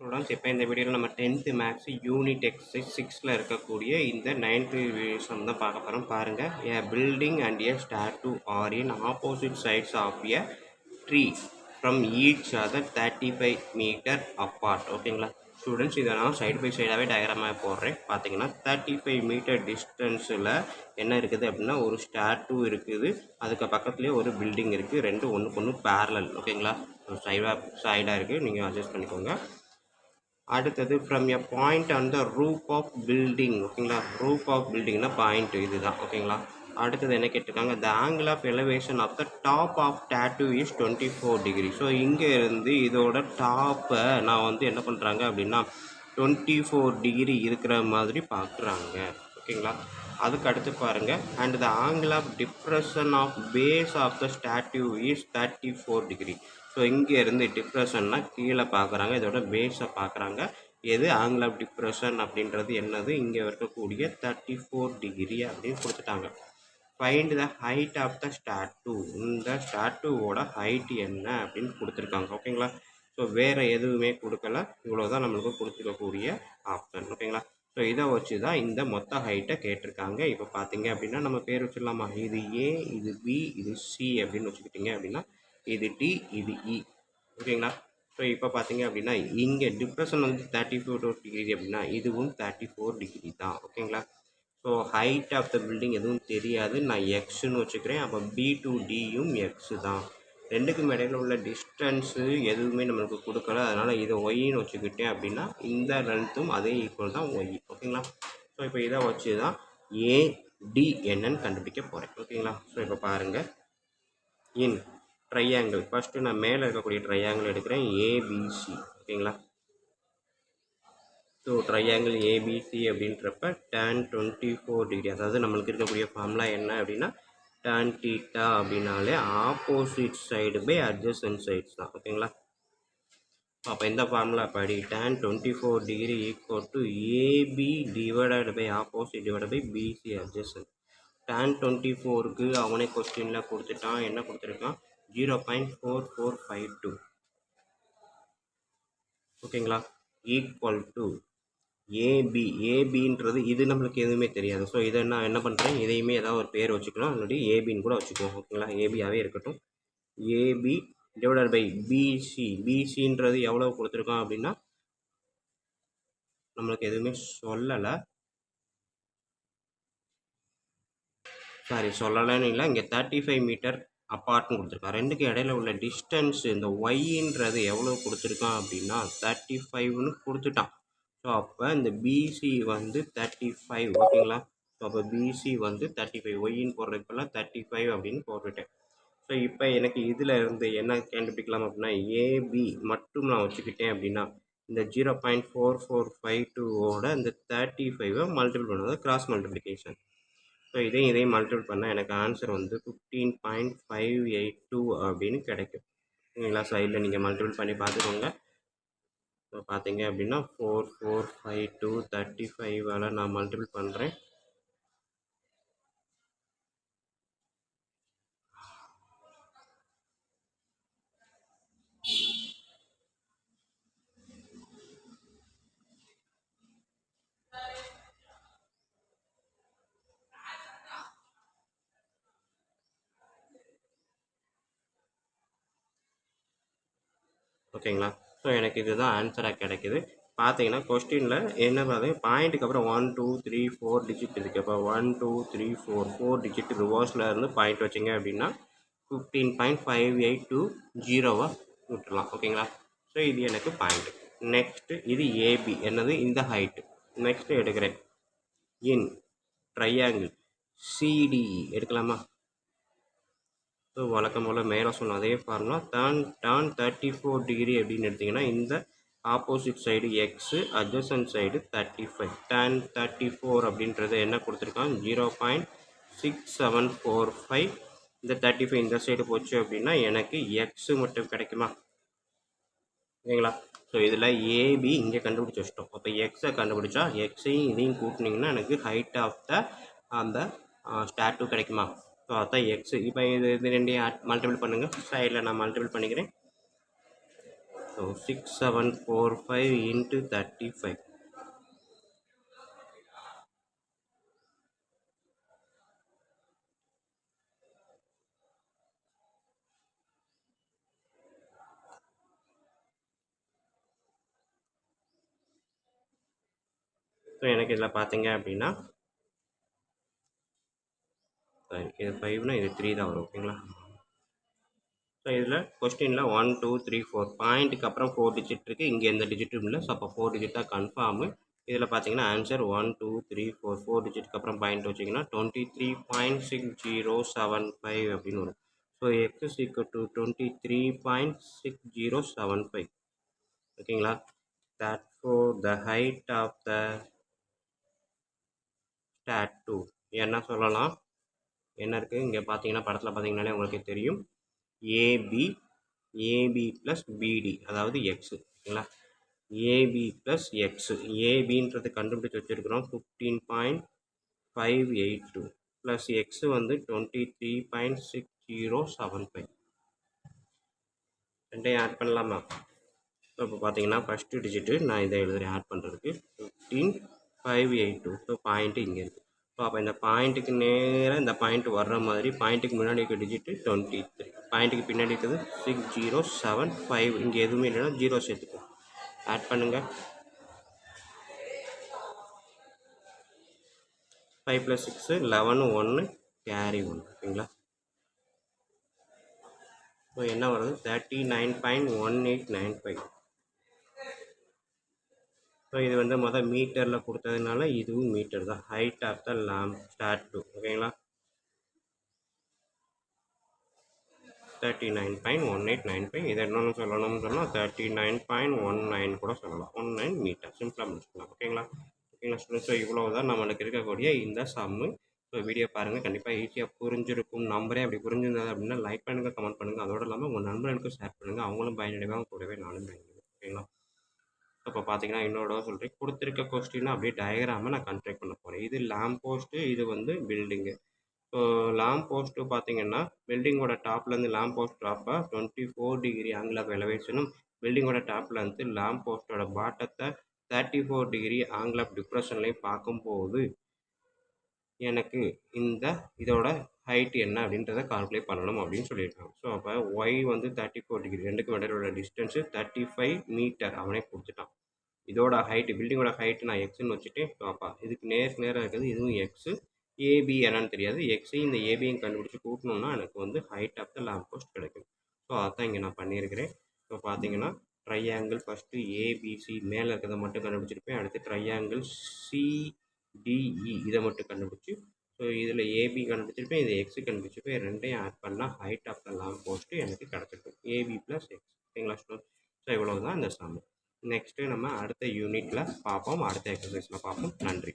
Students இப்போ இந்த வீடியோவில் நம்ம 10th மேக்ஸ் யூனிட் எக்ஸசைஸ் 6ல் இருக்கக்கூடிய இந்த 9th சம் தான் பார்க்க போகிறோம். பாருங்கள், a building and a statue are in opposite sides of a tree from each other 35 metre apart. ஓகேங்களா ஸ்டூடெண்ட்ஸ், இதை நான் சைடு பை சைடாகவே டயக்ராமாக போடுறேன். பார்த்தீங்கன்னா 35 மீட்டர் டிஸ்டன்ஸில் என்ன இருக்குது அப்படின்னா ஒரு ஸ்டாச்சு இருக்குது, அதுக்கு பக்கத்துலேயே ஒரு பில்டிங் இருக்குது. ரெண்டும் ஒன்றுக்கு ஒன்று பேரலல். ஓகேங்களா, சைடாக இருக்குது, நீங்கள் அட்ஜஸ்ட் பண்ணிக்கோங்க. அடுத்தது from a point on the roof of building. ஓகேங்களா, ரூப் ஆஃப் பில்டிங்னா பாயிண்ட் இதுதான். ஓகேங்களா, அடுத்தது என்ன கேட்டிருக்காங்க, the angle of elevation of the top of statue is 24 டிகிரி. ஸோ இங்கே இருந்து இதோட டாப்பை நான் வந்து என்ன பண்ணுறாங்க அப்படின்னா 24 டிகிரி இருக்கிற மாதிரி பார்க்குறாங்க. ஓகேங்களா, அதுக்கு அடுத்து பாருங்கள், and the angle of depression of base of the statue is 34 டிகிரி. ஸோ இங்கே இருந்து டிப்ரெஷன்னா கீழே பார்க்குறாங்க, இதோட பேஸை பார்க்குறாங்க. எது ஆங்கிள் ஆஃப் டிப்ரெஷன் அப்படின்றது என்னது, இங்கே இருக்கக்கூடிய 34 டிகிரி அப்படின்னு கொடுத்துட்டாங்க. Find the height of the statue. இந்த ஸ்டாட்டுவோட ஹைட் என்ன அப்படின்னு கொடுத்துருக்காங்க. ஓகேங்களா, ஸோ வேறு எதுவுமே கொடுக்கல, இவ்வளோதான் நம்மளுக்கு கொடுத்துருக்கக்கூடிய ஆப்ஷன். ஓகேங்களா, ஸோ இதை வச்சு தான் இந்த மொத்த ஹைட்டை கேட்டிருக்காங்க. இப்போ பார்த்தீங்க அப்படின்னா நம்ம பேர் வச்சிடலாமா, இது ஏ, இது பி, இது சி அப்படின்னு வச்சுக்கிட்டிங்க அப்படின்னா இது டி, இது இ. ஓகேங்களா, ஸோ இப்போ பார்த்தீங்க அப்படின்னா இங்கே டிப்ரெஷன் வந்து 34 டிகிரி அப்படின்னா இதுவும் 34 டிகிரி தான். ஓகேங்களா, so height of the building எதுவும் தெரியாது, நான் எக்ஸ்ன்னு வச்சுக்கிறேன். அப்போ பி டு டியும் எக்ஸு தான். ரெண்டுக்கும் இடையில உள்ள டிஸ்டன்ஸு எதுவுமே நம்மளுக்கு கொடுக்கல, அதனால் இதை ஒய்ன்னு வச்சுக்கிட்டேன் அப்படின்னா இந்த லென்த்தும் அதே ஈக்குவல் தான் ஒய். ஓகேங்களா, ஸோ இப்போ இதை வச்சு தான் ஏடி என்னன்னு கண்டுபிடிக்க போகிறேன். ஓகேங்களா, ஸோ இப்போ பாருங்கள், இன் ட்ரையாங்கிள் ஃபஸ்ட்டு நான் மேலே இருக்கக்கூடிய ட்ரையாங்கிள் எடுக்கிறேன், ஏபிசி. ஓகேங்களா, ஸோ ட்ரையாங்கிள் ஏபிசி அப்படின்றப்ப tan 24 டிகிரி, அதாவது நம்மளுக்கு இருக்கக்கூடிய ஃபார்முலா என்ன அப்படின்னா tan தீட்டா அப்படின்னாலே opposite side by adjacent sides தான். ஓகேங்களா, அப்போ இந்த ஃபார்முலா படி tan 24 degree equal to AB divided by opposite divided by BC adjacent. tan 24க்கு அவனே கொஸ்டினில் கொடுத்துட்டான், என்ன கொடுத்துருக்கான், 0.4452. ஓகேங்களா, ஈக்குவல் டு ஏபி. ஏபின்றது இது நம்மளுக்கு எதுவுமே தெரியாது, ஸோ இதை நான் என்ன பண்ணுறேன், இதையுமே ஏதாவது ஒரு பேர் வச்சுக்கலாம், இல்லாட்டி ஏபின்னு கூட வச்சுக்குவோம். ஓகேங்களா, ஏபியாகவே இருக்கட்டும். AB divided by BC. பிசின்றது எவ்வளோ கொடுத்துருக்கோம் அப்படின்னா நம்மளுக்கு எதுவுமே சொல்லலை, சொல்லலைன்னு இல்லை, இங்கே 35 மீட்டர் அப்பார்ட்னு கொடுத்துருக்கான். ரெண்டுக்கு இடையில உள்ள டிஸ்டன்ஸ் இந்த ஒய்ன்றது எவ்வளோ கொடுத்துருக்கான் அப்படின்னா 35ன்னு கொடுத்துட்டான். ஸோ அப்போ இந்த பிசி வந்து 35. ஓகேங்களா, ஸோ அப்போ பிசி வந்து 35, ஒய்ன்னு போடுறதுக்கெல்லாம் 35 அப்படின்னு போட்டுட்டேன். ஸோ இப்போ எனக்கு இதில் இருந்து என்ன கண்டுபிடிக்கலாம் அப்படின்னா ஏபி மட்டும் நான் வச்சுக்கிட்டேன் அப்படின்னா இந்த 0.4452ஓட இந்த 35 மல்டிபிள் பண்ணுறது கிராஸ் மல்டிப்ளிகேஷன். ஸோ இதையும் மல்டிபிள் பண்ணால் எனக்கு ஆன்சர் வந்து 15.582 அப்படின்னு கிடைக்கும். ஓகேங்களா, சைடில் நீங்கள் மல்டிபிள் பண்ணி பார்த்துக்கோங்க. ஸோ பார்த்தீங்க அப்படின்னா 4452 35ஆல் நான் மல்டிபிள் பண்ணுறேன். ஓகேங்களா, ஸோ எனக்கு இதுதான் ஆன்சராக கிடைக்குது. பார்த்தீங்கன்னா கொஸ்டினில் என்ன பார்த்தீங்கன்னா பாயிண்ட்டுக்கு அப்புறம் 1 2 3 4 டிஜிட் இருக்குது. அப்போ 1 2 3 4 டிஜிட் ரிவர்ஸில் இருந்து பாயிண்ட் வச்சிங்க அப்படின்னா 15.582 விட்டுடலாம். ஓகேங்களா, ஸோ இது எனக்கு பாயிண்ட். நெக்ஸ்ட்டு இது ஏபி என்னது இந்த ஹைட்டு. நெக்ஸ்ட்டு எடுக்கிறேன் இன் ட்ரையாங்கிள் சிடிஇ எடுக்கலாமா. ஸோ வழக்கம் போல் மேலே சொன்ன அதே ஃபார்முலா tan 34 டிகிரி அப்படின்னு எடுத்திங்கன்னா இந்த opposite side x, adjacent side 35. tan 34 அப்படின்றது என்ன கொடுத்துருக்கான், 0.6745. இந்த 35 இந்த சைடு போச்சு அப்படின்னா எனக்கு எக்ஸு மட்டும் கிடைக்குமா. ஓகேங்களா, ஸோ இதில் ஏபி இங்கே கண்டுபிடிச்சி வச்சிட்டோம். அப்போ எக்ஸை கண்டுபிடிச்சா எக்ஸையும் இதையும் கூட்டினீங்கன்னா எனக்கு ஹைட் ஆஃப் த அந்த ஸ்டாட்டு கிடைக்குமா. ஸோ அதான் எக்ஸு. இப்போ இது ரெண்டையும் மல்டிபிள் பண்ணுங்கள், சைடில் நான் மல்டிபிள் பண்ணிக்கிறேன். So 6745 into 35. ஸோ எனக்கு இதில் பார்த்தீங்க அப்படின்னா இது 5னா இது 3 தான் வரும். ஓகேங்களா? ஸோ இதில் கொஸ்டினில் 1 2 3 4 பாயிண்ட்டுக்கு அப்புறம் 4 டிஜிட் இருக்குது. இங்கே எந்த டிஜிட்டும் இல்லை. ஸோ அப்போ 4 டிஜிட் தான் கன்ஃபார்மு. இதில் பார்த்தீங்கன்னா ஆன்சர் 1 2 3 4 4 டிஜிட்க்கு அப்புறம் பாயிண்ட் வச்சிங்கன்னா 23.6075 அப்படின்னு வரும். So X is equal to 23.6075. ஓகேங்களா? Therefore the height of the statue என்ன சொல்லலாம்? என்ன இருக்குது இங்கே பார்த்தீங்கன்னா படத்தில் பார்த்தீங்கன்னாலே உங்களுக்கு தெரியும். ஏபி ப்ளஸ் பிடி அதாவது எக்ஸு. ஓகேங்களா? AB plus x. ஏபின்றது கண்டுபிடிச்சி வச்சுருக்கிறோம் 15.582 ப்ளஸ் எக்ஸு வந்து 23.6075. ரெண்டையும் ஆட் பண்ணலாமா? ஸோ இப்போ பார்த்தீங்கன்னா ஃபஸ்ட்டு டிஜிட்டு நான் இதை எழுதுகிறேன் ஆட் பண்ணுறதுக்கு 15.582. ஸோ பாயிண்ட்டு இங்கே இருக்குது. ஸோ அப்போ இந்த பாயிண்ட்டுக்கு நேராக இந்த பாயிண்ட் வர்ற மாதிரி பாயிண்ட்டுக்கு முன்னாடி இருக்க டிஜிட்டு 23, பாயிண்ட்டுக்கு பின்னாடி இருக்கிறது 6075. இங்கே எதுவுமே இல்லைன்னா 0 சேர்த்துக்கும். ஆட் பண்ணுங்கள். 5 + 6 11 1 கேரி 1. ஓகேங்களா? ஸோ என்ன வருது 39.1895. ஸோ இது வந்து மீட்டரில் கொடுத்ததுனால இதுவும் மீட்டர் தான். Height of the lamp statue. ஓகேங்களா? 39.1895. இதை என்னென்னு சொல்லணும்னு சொன்னால் 39.19 கூட சொல்லலாம். 19 மீட்டர் சிம்பிளாக முடிச்சுக்கலாம். ஓகேங்களா? ஸ்டூடெண்ட்ஸ், ஸோ இவ்வளோ தான் நம்மளுக்கு இருக்கக்கூடிய இந்த சம்மு. ஸோ வீடியோ பாருங்கள், கண்டிப்பாக ஈஸியாக புரிஞ்சிருக்கும் நம்பரே. அப்படி புரிஞ்சிருந்தது அப்படின்னா லைக் பண்ணுங்கள், கமெண்ட் பண்ணுங்கள். அதோடு இல்லாமல் உங்கள் நண்பர்களுக்கும் ஷேர் பண்ணுங்கள். அவங்களும் பயனடைவாங்க, கூடவே நானும் பயனடைவேன். ஓகேங்களா? இப்போ பார்த்தீங்கன்னா இன்னொரு சொல்கிறேன். கொடுத்துருக்க கொஸ்டினை அப்படியே டயக்ராமை நான் கன்ஸ்ட்ரக்ட் பண்ண போகிறேன். இது லேம்ப் போஸ்ட்டு, இது வந்து பில்டிங்கு. ஸோ லேம்ப் போஸ்ட்டு பார்த்தீங்கன்னா பில்டிங்கோட டாப்லேருந்து லேம்ப் போஸ்ட் டாப்பை 24 டிகிரி ஆங்கிள் ஆஃப் எலவேஷனும், பில்டிங்கோட டாப்பில் வந்து லேம்ப் போஸ்ட்டோட பாட்டத்தை 34 டிகிரி ஆங்கிள் ஆஃப் டிப்ரெஷன்லையும் பார்க்கும்போது எனக்கு இதோட ஹைட் என்ன அப்படின்றத கால்குலேட் பண்ணணும் அப்படின்னு சொல்லியிருக்காங்க. ஸோ அப்போ ஒய் வந்து 34 டிகிரி, ரெண்டுக்கும் இடையிலோட டிஸ்டன்ஸு 35 மீட்டர் அவனே கொடுத்துட்டான். இதோட ஹைட்டு, பில்டிங்கோட ஹைட்டு நான் எக்ஸ்ன்னு வச்சுட்டு, அப்போ இதுக்கு நேராக இருக்குது, இதுவும் எக்ஸு. ஏபி என்னன்னு தெரியாது. எக்ஸையும் இந்த ஏபியும் கண்டுபிடிச்சி கூட்டணும்னா எனக்கு வந்து height of the lamp post கிடைக்கும். ஸோ அதான் இங்கே நான் பண்ணியிருக்கிறேன். ஸோ பார்த்தீங்கன்னா ட்ரையாங்கிள் ஃபஸ்ட்டு ஏபிசி மேலே இருக்கிறத மட்டும் கண்டுபிடிச்சிருப்பேன். அடுத்து ட்ரையாங்கிள் சிடிஇ இதை மட்டும் கண்டுபிடிச்சி, ஸோ இதில் ஏபி கண்டுபிடிச்சிருப்பேன், இது எக்ஸு கண்டுபிடிச்சிருப்பேன். ரெண்டையும் ஆட் பண்ணால் height of the lamp post எனக்கு கிடச்சிருக்கும். AB plus X. ஓகேங்களா ஸ்டூடெண்ட்? ஸோ இவ்வளோ தான் இந்த சம். நெக்ஸ்ட்டு நம்ம அடுத்த யூனிட்டில் பார்ப்போம், அடுத்த எக்ஸசைஸில் பார்ப்போம். நன்றி.